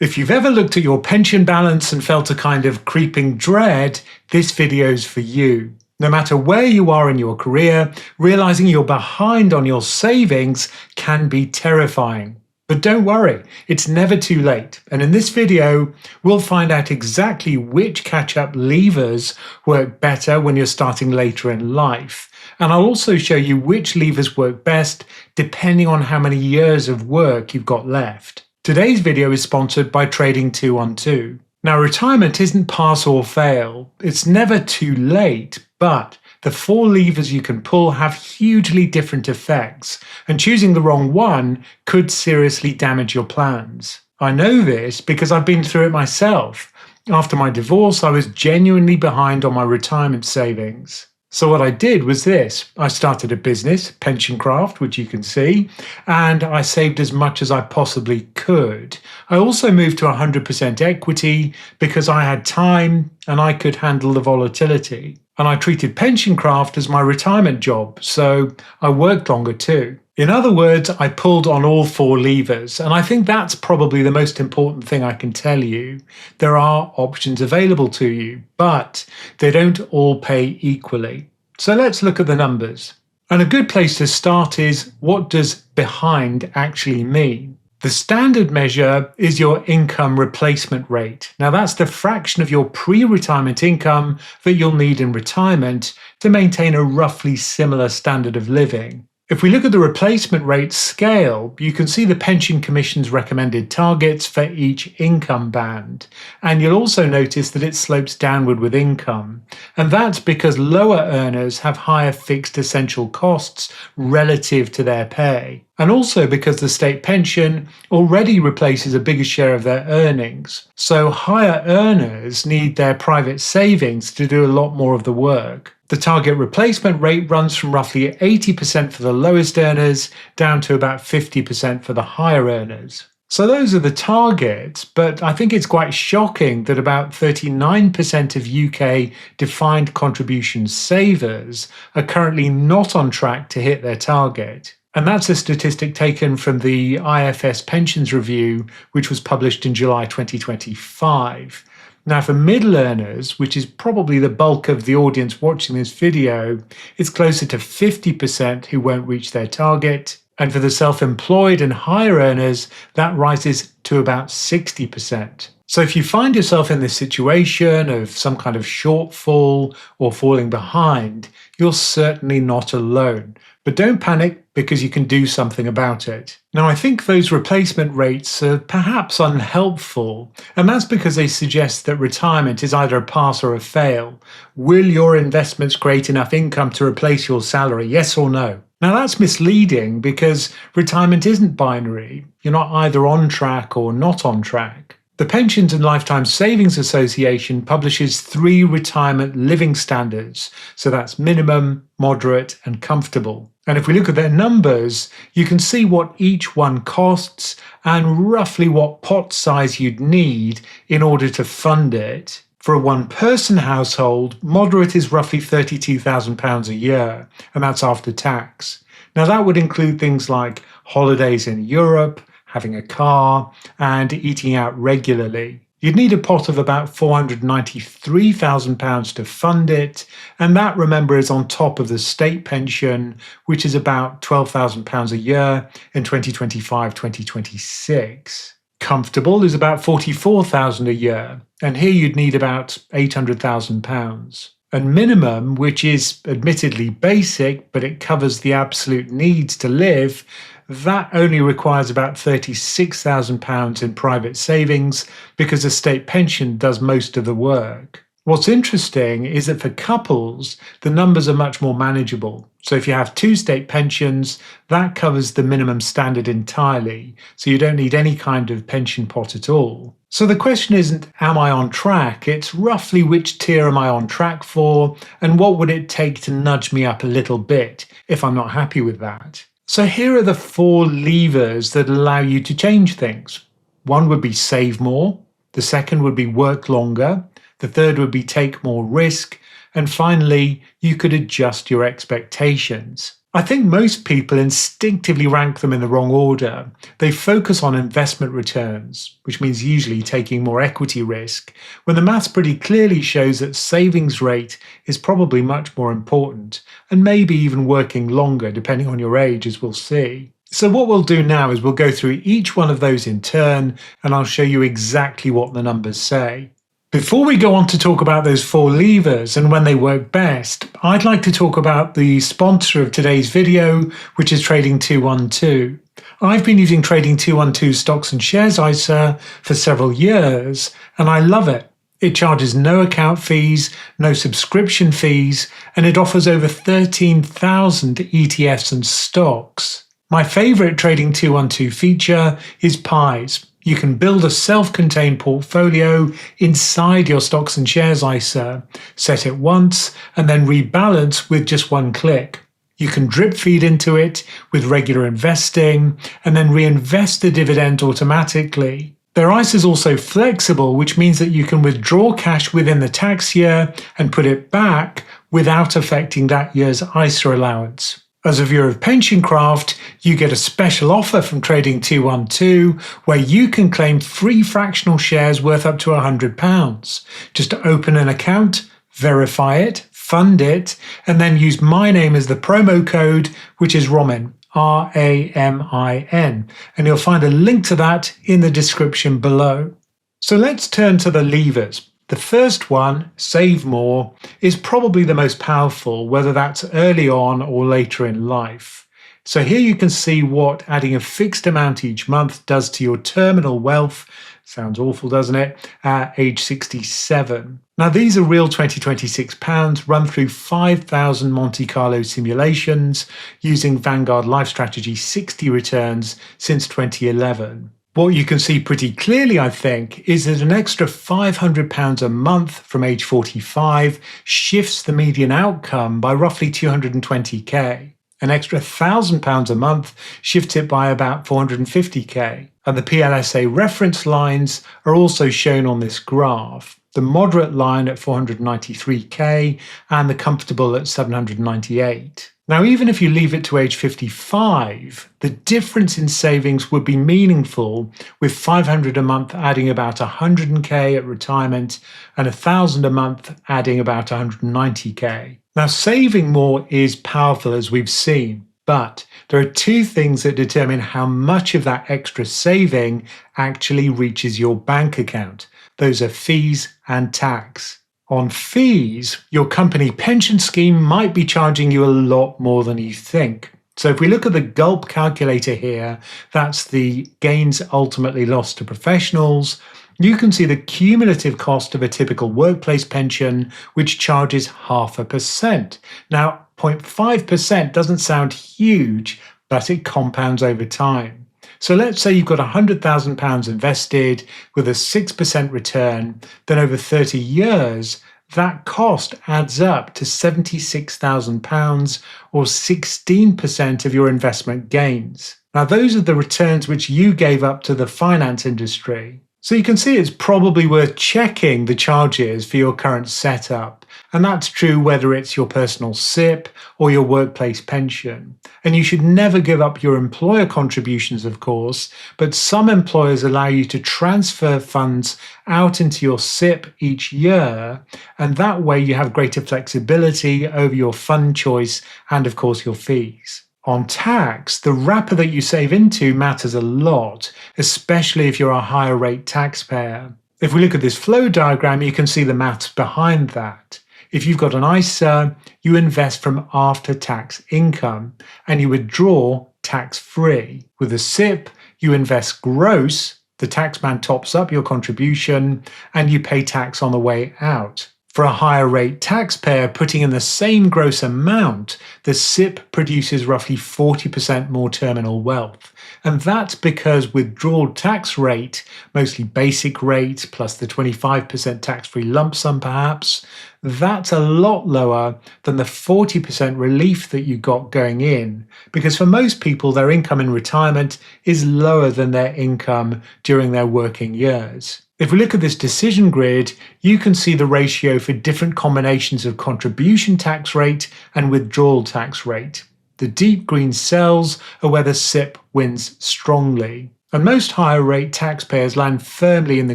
If you've ever looked at your pension balance and felt a kind of creeping dread, this video's for you. No matter where you are in your career, realizing you're behind on your savings can be terrifying. But don't worry, it's never too late. And in this video, we'll find out exactly which catch-up levers work better when you're starting later in life. And I'll also show you which levers work best depending on how many years of work you've got left. Today's video is sponsored by Trading 212. Now, retirement isn't pass or fail. It's never too late, but the 4 levers you can pull have hugely different effects, and choosing the wrong one could seriously damage your plans. I know this because I've been through it myself. After my divorce, I was genuinely behind on my retirement savings. So what I did was this. I started a business, Pensioncraft, which you can see, and I saved as much as I possibly could. I also moved to 100% equity because I had time and I could handle the volatility. And I treated Pensioncraft as my retirement job, so I worked longer too. In other words, I pulled on all 4 levers, and I think that's probably the most important thing I can tell you. There are options available to you, but they don't all pay equally. So let's look at the numbers. And a good place to start is, what does behind actually mean? The standard measure is your income replacement rate. Now that's the fraction of your pre-retirement income that you'll need in retirement to maintain a roughly similar standard of living. If we look at the replacement rate scale, you can see the Pension Commission's recommended targets for each income band. And you'll also notice that it slopes downward with income. And that's because lower earners have higher fixed essential costs relative to their pay. And also because the state pension already replaces a bigger share of their earnings. So higher earners need their private savings to do a lot more of the work. The target replacement rate runs from roughly 80% for the lowest earners down to about 50% for the higher earners. So those are the targets, but I think it's quite shocking that about 39% of UK defined contribution savers are currently not on track to hit their target. And that's a statistic taken from the IFS Pensions Review, which was published in July 2025. Now, for middle earners, which is probably the bulk of the audience watching this video, it's closer to 50% who won't reach their target. And for the self-employed and higher earners, that rises to about 60%. So if you find yourself in this situation of some kind of shortfall or falling behind, you're certainly not alone. But don't panic, because you can do something about it. Now, I think those replacement rates are perhaps unhelpful, and that's because they suggest that retirement is either a pass or a fail. Will your investments create enough income to replace your salary, yes or no? Now, that's misleading because retirement isn't binary. You're not either on track or not on track. The Pensions and Lifetime Savings Association publishes 3 retirement living standards. So that's minimum, moderate, and comfortable. And if we look at their numbers, you can see what each one costs and roughly what pot size you'd need in order to fund it. For a one-person household, moderate is roughly £32,000 a year, and that's after tax. Now that would include things like holidays in Europe, having a car, and eating out regularly. You'd need a pot of about £493,000 to fund it, and that, remember, is on top of the state pension, which is about £12,000 a year in 2025-2026. Comfortable is about £44,000 a year, and here you'd need about £800,000. And minimum, which is admittedly basic, but it covers the absolute needs to live, that only requires about £36,000 in private savings because the state pension does most of the work. What's interesting is that for couples, the numbers are much more manageable. So if you have 2 state pensions, that covers the minimum standard entirely, so you don't need any kind of pension pot at all. So the question isn't, am I on track? It's roughly which tier am I on track for, and what would it take to nudge me up a little bit if I'm not happy with that? So here are the 4 levers that allow you to change things. One would be save more, the second would be work longer, the third would be take more risk, and finally, you could adjust your expectations. I think most people instinctively rank them in the wrong order. They focus on investment returns, which means usually taking more equity risk, when the maths pretty clearly shows that savings rate is probably much more important, and maybe even working longer depending on your age, as we'll see. So what we'll do now is we'll go through each one of those in turn, and I'll show you exactly what the numbers say. Before we go on to talk about those 4 levers and when they work best, I'd like to talk about the sponsor of today's video, which is Trading 212. I've been using Trading 212 Stocks and Shares ISA for several years, and I love it. It charges no account fees, no subscription fees, and it offers over 13,000 ETFs and stocks. My favorite Trading 212 feature is pies. You can build a self-contained portfolio inside your stocks and shares ISA, set it once, and then rebalance with just one click. You can drip feed into it with regular investing, and then reinvest the dividend automatically. Their ISA is also flexible, which means that you can withdraw cash within the tax year and put it back without affecting that year's ISA allowance. As a viewer of PensionCraft, you get a special offer from Trading 212 where you can claim free fractional shares worth up to £100. Just open an account, verify it, fund it, and then use my name as the promo code, which is Ramin, R-A-M-I-N, and you'll find a link to that in the description below. So let's turn to the levers. The first one, save more, is probably the most powerful, whether that's early on or later in life. So here you can see what adding a fixed amount each month does to your terminal wealth. Sounds awful, doesn't it? At age 67. Now these are real 2026 pounds run through 5,000 Monte Carlo simulations using Vanguard Life Strategy 60 returns since 2011. What you can see pretty clearly, I think, is that an extra £500 a month from age 45 shifts the median outcome by roughly 220k. An extra £1,000 a month shifts it by about 450k. And the PLSA reference lines are also shown on this graph. The moderate line at 493k and the comfortable at 798. Now, even if you leave it to age 55, the difference in savings would be meaningful, with 500 a month adding about 100k at retirement and 1,000 a month adding about 190k. Now, saving more is powerful, as we've seen, but there are 2 things that determine how much of that extra saving actually reaches your bank account. Those are fees and tax. On fees, your company pension scheme might be charging you a lot more than you think. So if we look at the GULP calculator here, that's the gains ultimately lost to professionals, you can see the cumulative cost of a typical workplace pension, which charges 0.5%. Now, 0.5% doesn't sound huge, but it compounds over time. So let's say you've got £100,000 invested with a 6% return, then over 30 years, that cost adds up to £76,000 or 16% of your investment gains. Now, those are the returns which you gave up to the finance industry. So you can see it's probably worth checking the charges for your current setup. And that's true whether it's your personal SIP or your workplace pension. And you should never give up your employer contributions, of course, but some employers allow you to transfer funds out into your SIP each year. And that way you have greater flexibility over your fund choice and, of course, your fees. On tax, the wrapper that you save into matters a lot, especially if you're a higher rate taxpayer. If we look at this flow diagram, you can see the maths behind that. If you've got an ISA, you invest from after-tax income and you withdraw tax-free. With a SIP, you invest gross, the taxman tops up your contribution, and you pay tax on the way out. For a higher rate taxpayer putting in the same gross amount, the SIP produces roughly 40% more terminal wealth. And that's because withdrawal tax rate, mostly basic rate plus the 25% tax-free lump sum perhaps, that's a lot lower than the 40% relief that you got going in, because for most people their income in retirement is lower than their income during their working years. If we look at this decision grid, you can see the ratio for different combinations of contribution tax rate and withdrawal tax rate. The deep green cells are where the SIP wins strongly. And most higher rate taxpayers land firmly in the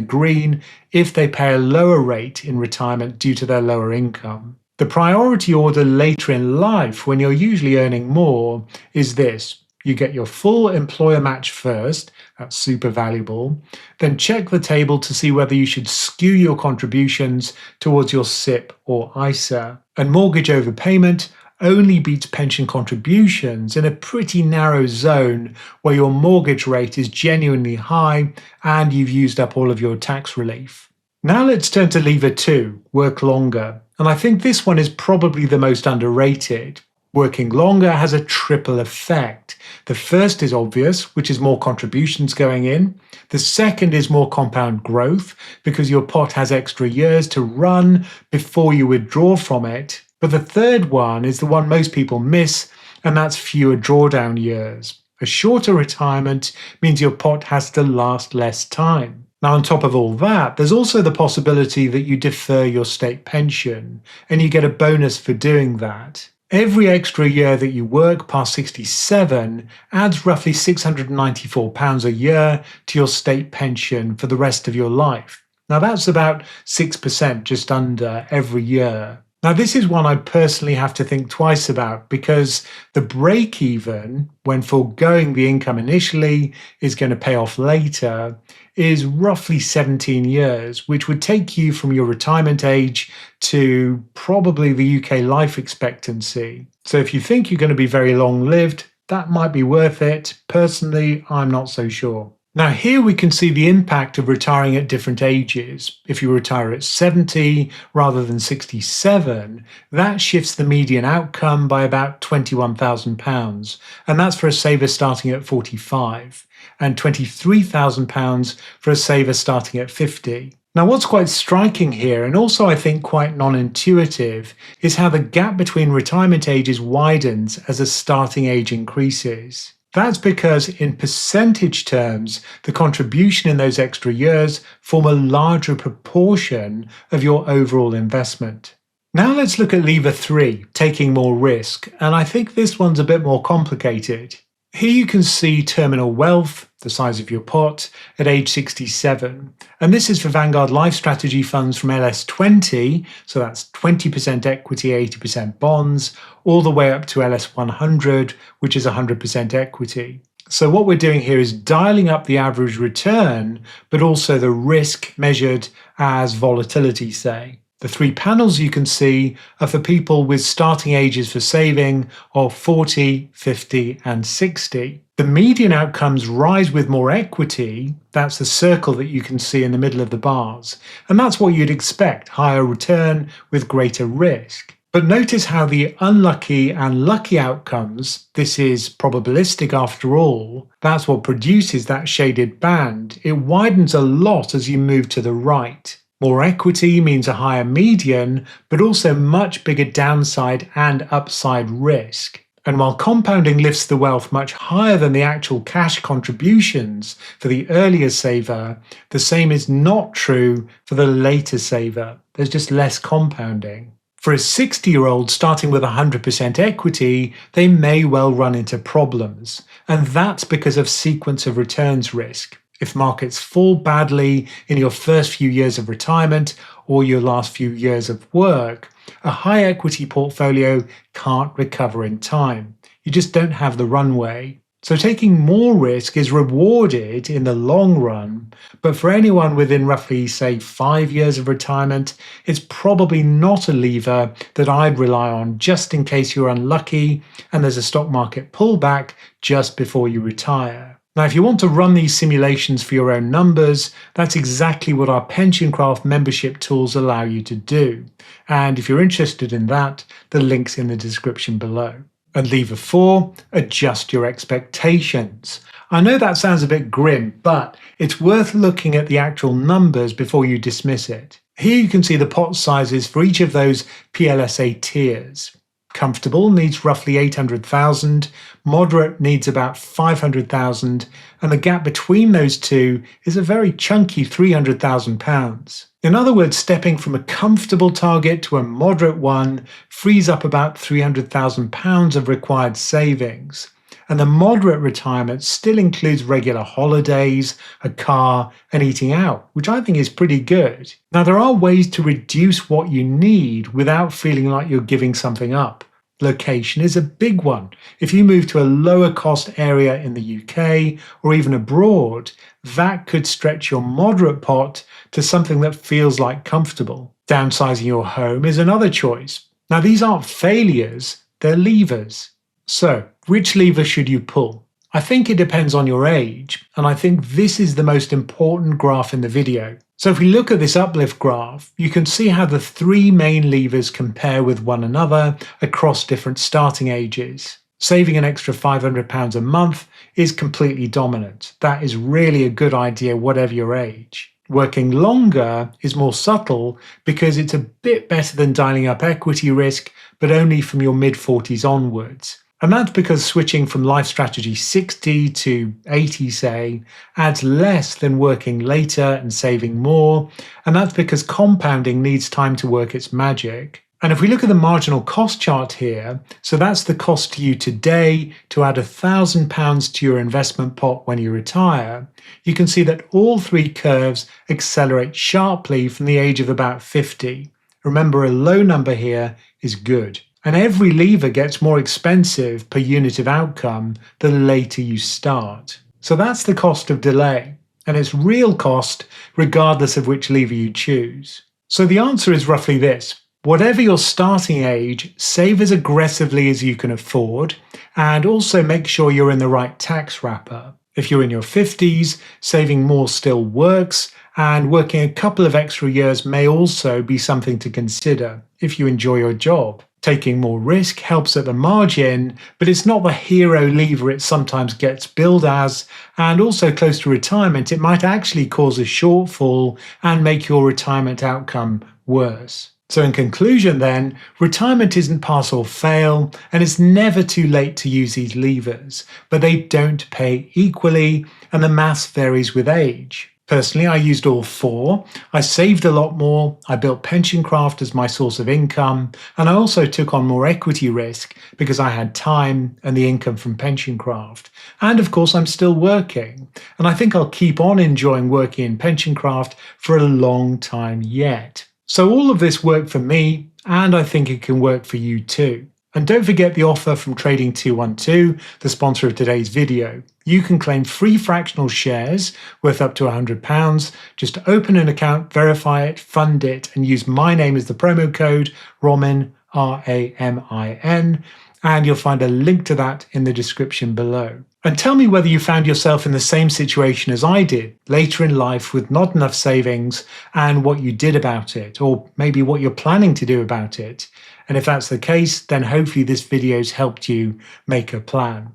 green if they pay a lower rate in retirement due to their lower income. The priority order later in life, when you're usually earning more, is this. You get your full employer match first, that's super valuable, then check the table to see whether you should skew your contributions towards your SIP or ISA. And mortgage overpayment only beats pension contributions in a pretty narrow zone where your mortgage rate is genuinely high and you've used up all of your tax relief. Now let's turn to lever 2, work longer. And I think this one is probably the most underrated. Working longer has a triple effect. The first is obvious, which is more contributions going in. The second is more compound growth, because your pot has extra years to run before you withdraw from it. But the third one is the one most people miss, and that's fewer drawdown years. A shorter retirement means your pot has to last less time. Now, on top of all that, there's also the possibility that you defer your state pension, and you get a bonus for doing that. Every extra year that you work past 67 adds roughly £694 a year to your state pension for the rest of your life. Now that's about 6%, just under, every year. Now this is one I personally have to think twice about because the break even, when foregoing the income initially, is going to pay off later, is roughly 17 years, which would take you from your retirement age to probably the UK life expectancy. So if you think you're going to be very long lived, that might be worth it. Personally, I'm not so sure. Now here we can see the impact of retiring at different ages. If you retire at 70 rather than 67, that shifts the median outcome by about £21,000, and that's for a saver starting at 45, and £23,000 for a saver starting at 50. Now what's quite striking here, and also I think quite non-intuitive, is how the gap between retirement ages widens as the starting age increases. That's because in percentage terms, the contribution in those extra years form a larger proportion of your overall investment. Now let's look at lever 3, taking more risk, and I think this one's a bit more complicated. Here you can see terminal wealth, the size of your pot, at age 67. And this is for Vanguard Life Strategy funds from LS20, so that's 20% equity, 80% bonds, all the way up to LS100, which is 100% equity. So what we're doing here is dialing up the average return, but also the risk measured as volatility, say. The 3 panels you can see are for people with starting ages for saving of 40, 50, and 60. The median outcomes rise with more equity. That's the circle that you can see in the middle of the bars. And that's what you'd expect, higher return with greater risk. But notice how the unlucky and lucky outcomes, this is probabilistic after all, that's what produces that shaded band. It widens a lot as you move to the right. More equity means a higher median, but also much bigger downside and upside risk. And while compounding lifts the wealth much higher than the actual cash contributions for the earlier saver, the same is not true for the later saver. There's just less compounding. For a 60-year-old starting with 100% equity, they may well run into problems, and that's because of sequence of returns risk. If markets fall badly in your first few years of retirement or your last few years of work, a high equity portfolio can't recover in time. You just don't have the runway. So taking more risk is rewarded in the long run, but for anyone within roughly, say, 5 years of retirement, it's probably not a lever that I'd rely on just in case you're unlucky and there's a stock market pullback just before you retire. Now, if you want to run these simulations for your own numbers, that's exactly what our PensionCraft membership tools allow you to do. And if you're interested in that, the link's in the description below. And lever 4, adjust your expectations. I know that sounds a bit grim, but it's worth looking at the actual numbers before you dismiss it. Here you can see the pot sizes for each of those PLSA tiers. Comfortable needs roughly 800,000, moderate needs about 500,000, and the gap between those two is a very chunky £300,000. In other words, stepping from a comfortable target to a moderate one frees up about £300,000 of required savings. And the moderate retirement still includes regular holidays, a car, and eating out, which I think is pretty good. Now, there are ways to reduce what you need without feeling like you're giving something up. Location is a big one. If you move to a lower cost area in the UK or even abroad, that could stretch your moderate pot to something that feels like comfortable. Downsizing your home is another choice. Now, these aren't failures, they're levers. So, which lever should you pull? I think it depends on your age, and I think this is the most important graph in the video. So if we look at this uplift graph, you can see how the three main levers compare with one another across different starting ages. Saving an extra £500 a month is completely dominant. That is really a good idea whatever your age. Working longer is more subtle because it's a bit better than dialing up equity risk, but only from your mid-40s onwards. And that's because switching from life strategy 60 to 80, say, adds less than working later and saving more. And that's because compounding needs time to work its magic. And if we look at the marginal cost chart here, so that's the cost to you today to add £1,000 to your investment pot when you retire, you can see that all three curves accelerate sharply from the age of about 50. Remember, a low number here is good. And every lever gets more expensive per unit of outcome the later you start. So that's the cost of delay, and it's real cost regardless of which lever you choose. So the answer is roughly this. Whatever your starting age, save as aggressively as you can afford, and also make sure you're in the right tax wrapper. If you're in your 50s, saving more still works, and working a couple of extra years may also be something to consider if you enjoy your job. Taking more risk helps at the margin, but it's not the hero lever it sometimes gets billed as, and also close to retirement, it might actually cause a shortfall and make your retirement outcome worse. So in conclusion then, retirement isn't pass or fail, and it's never too late to use these levers, but they don't pay equally, and the maths varies with age. Personally, I used all four. I saved a lot more, I built PensionCraft as my source of income, and I also took on more equity risk because I had time and the income from PensionCraft. And of course, I'm still working, and I think I'll keep on enjoying working in PensionCraft for a long time yet. So all of this worked for me, and I think it can work for you too. And don't forget the offer from Trading 212, the sponsor of today's video. You can claim free fractional shares worth up to £100. Just open an account, verify it, fund it, and use my name as the promo code, Ramin, R-A-M-I-N, and you'll find a link to that in the description below. And tell me whether you found yourself in the same situation as I did later in life with not enough savings and what you did about it, or maybe what you're planning to do about it. And if that's the case, then hopefully this video's helped you make a plan.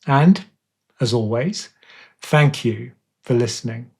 And, as always, thank you for listening.